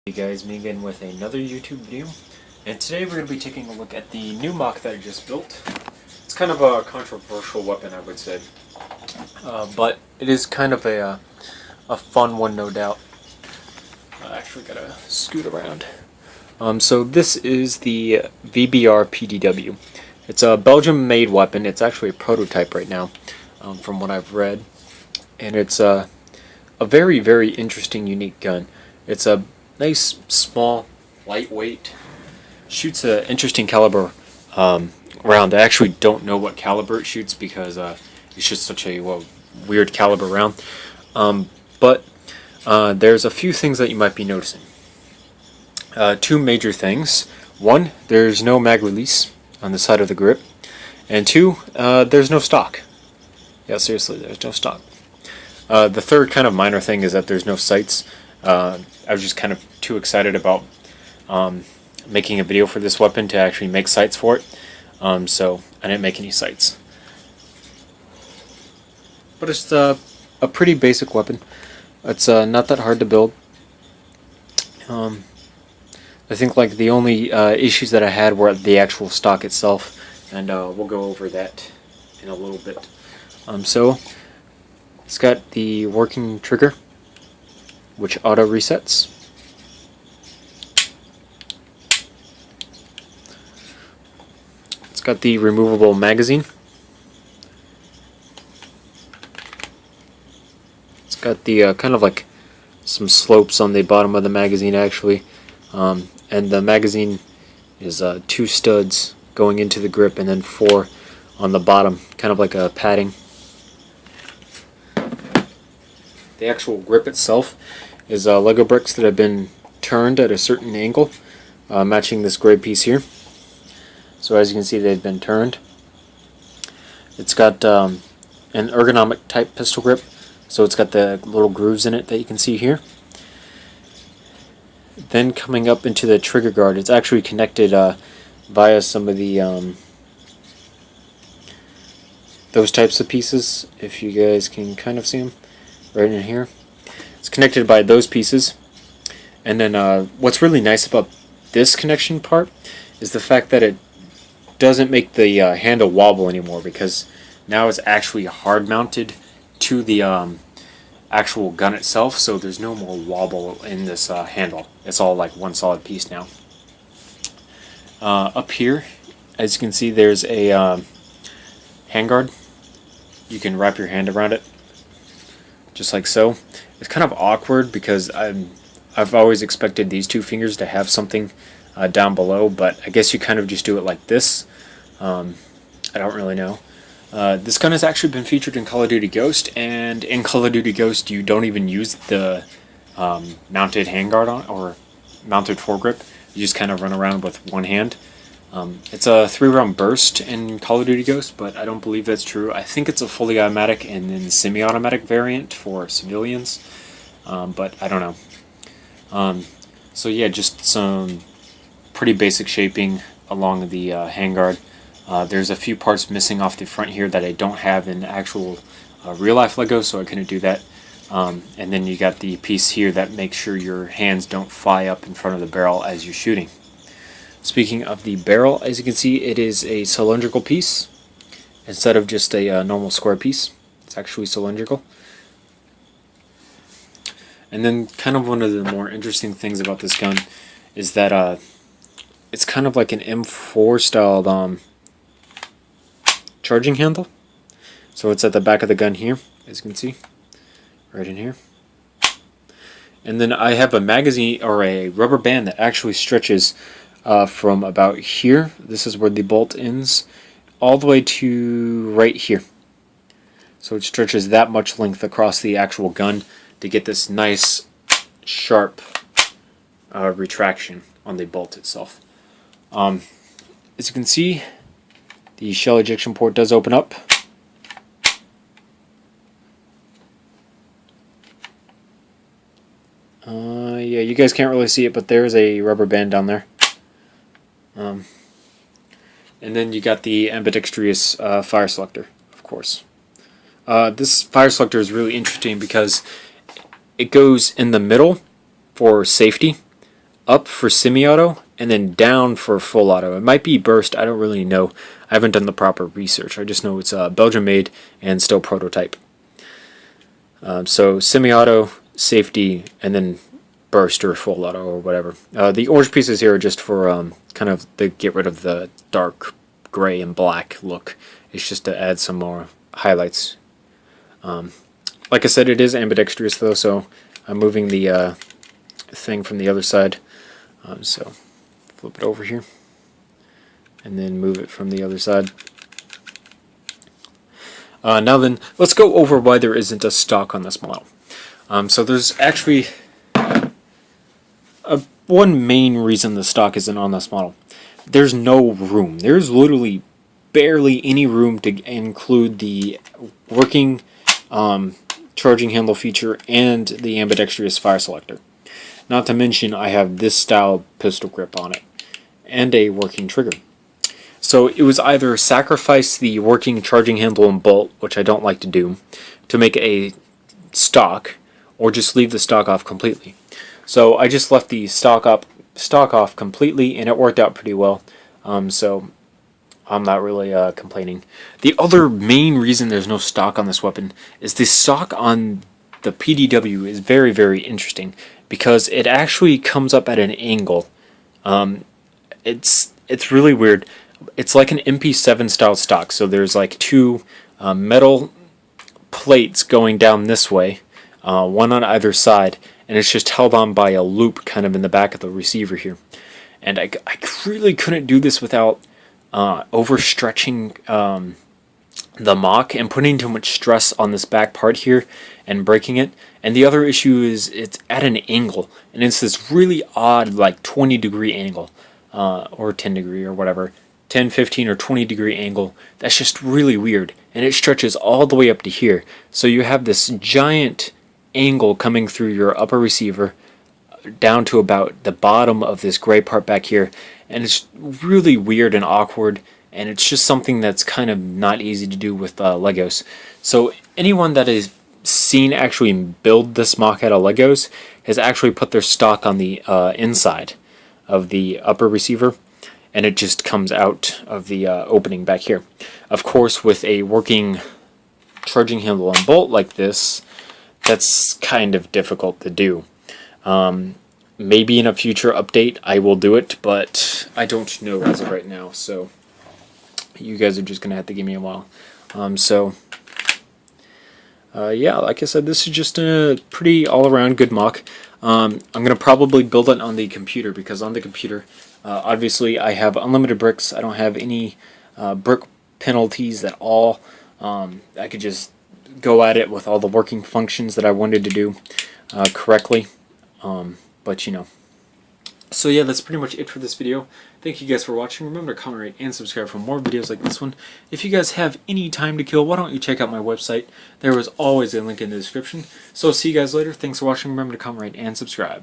Hey guys, me again with another YouTube video, and today we're going to be taking a look at the new MOC that I just built. It's kind of a controversial weapon, I would say, but it is kind of a fun one, no doubt. I actually gotta scoot around. So this is the VBR PDW. It's a Belgium-made weapon. It's actually a prototype right now, from what I've read, and it's a very, very interesting, unique gun. It's a nice, small, lightweight, shoots an interesting caliber round. I actually don't know what caliber it shoots because it's just such a weird caliber round. But there's a few things that you might be noticing. Two major things. One, there's no mag release on the side of the grip. And two, there's no stock. Yeah, seriously, there's no stock. The third kind of minor thing is that there's no sights. I was just kind of too excited about making a video for this weapon to actually make sights for it, so I didn't make any sights. But it's a pretty basic weapon. It's not that hard to build. I think like the only issues that I had were the actual stock itself, and we'll go over that in a little bit. So it's got the working trigger, which auto resets. It's got the removable magazine. It's got the kind of like some slopes on the bottom of the magazine actually, and the magazine is 2 studs going into the grip and then 4 on the bottom, kind of like a padding. The actual grip itself is Lego bricks that have been turned at a certain angle, matching this gray piece here. So as you can see, they've been turned. It's got an ergonomic type pistol grip, so it's got the little grooves in it that you can see here. Then coming up into the trigger guard, it's actually connected via some of the those types of pieces, if you guys can kind of see them right in here. It's connected by those pieces, and then what's really nice about this connection part is the fact that it doesn't make the handle wobble anymore, because now it's actually hard mounted to the actual gun itself, so there's no more wobble in this handle. It's all like one solid piece now. Up here, as you can see, there's a handguard. You can wrap your hand around it just like so. It's kind of awkward because I've always expected these 2 fingers to have something down below, but I guess you kind of just do it like this. I don't really know. This gun has actually been featured in COD Ghosts, and in COD Ghosts you don't even use the mounted handguard on, or mounted foregrip. You just kind of run around with one hand. It's a 3-round burst in Call of Duty Ghosts, but I don't believe that's true. I think it's a fully automatic and then semi-automatic variant for civilians, but I don't know. So yeah, just some pretty basic shaping along the handguard. There's a few parts missing off the front here that I don't have in actual real-life Lego, so I couldn't do that. And then you got the piece here that makes sure your hands don't fly up in front of the barrel as you're shooting. Speaking of the barrel, as you can see, it is a cylindrical piece instead of just a normal square piece. It's actually cylindrical. And then kind of one of the more interesting things about this gun is that it's kind of like an M4 styled charging handle. So it's at the back of the gun here, as you can see, right in here. And then I have a magazine, or a rubber band, that actually stretches from about here, this is where the bolt ends, all the way to right here. So it stretches that much length across the actual gun to get this nice sharp retraction on the bolt itself. As you can see, the shell ejection port does open up. Yeah, you guys can't really see it, but there's a rubber band down there. And then you got the ambidextrous fire selector, of course. This fire selector is really interesting because it goes in the middle for safety. up for semi-auto and then down for full auto. It might be burst, I don't really know. I haven't done the proper research. I just know it's Belgium made and still prototype. So semi-auto, safety, and then burst or full auto or whatever. The orange pieces here are just for kind of to get rid of the dark gray and black look. It's just to add some more highlights. Like I said, it is ambidextrous though, so I'm moving the thing from the other side. So flip it over here and then move it from the other side. Now then, let's go over why there isn't a stock on this model. So there's actually one main reason the stock isn't on this model. There's no room. There's literally barely any room to include the working charging handle feature and the ambidextrous fire selector. Not to mention I have this style pistol grip on it and a working trigger. So it was either sacrifice the working charging handle and bolt, which I don't like to do, to make a stock, or just leave the stock off completely. So I just left the stock off completely, and it worked out pretty well. So I'm not really complaining. The other main reason there's no stock on this weapon is the stock on the PDW is very, very interesting because it actually comes up at an angle. It's really weird. It's like an MP7 style stock. So there's like two metal plates going down this way, one on either side, and it's just held on by a loop kind of in the back of the receiver here. And I really couldn't do this without overstretching the MOC and putting too much stress on this back part here and breaking it. And the other issue is it's at an angle, and it's this really odd like 20-degree angle, or 10-degree or whatever, 10, 15, or 20-degree angle. That's just really weird, and it stretches all the way up to here. So you have this giant angle coming through your upper receiver down to about the bottom of this gray part back here, and it's really weird and awkward, and it's just something that's kind of not easy to do with Legos. So anyone that is seen actually build this MOC out of Legos has actually put their stock on the inside of the upper receiver, and it just comes out of the opening back here. Of course, with a working charging handle and bolt like this, that's kind of difficult to do. Maybe in a future update I will do it, but I don't know as of right now, so you guys are just gonna have to give me a while. Yeah, like I said, this is just a pretty all-around good MOC. I'm gonna probably build it on the computer, because on the computer, obviously I have unlimited bricks. I don't have any brick penalties at all. I could just go at it with all the working functions that I wanted to do correctly. But you know. So yeah, that's pretty much it for this video. Thank you guys for watching. Remember to comment, rate, and subscribe for more videos like this one. If you guys have any time to kill, why don't you check out my website? There is always a link in the description. So see you guys later. Thanks for watching. Remember to comment, rate, and subscribe.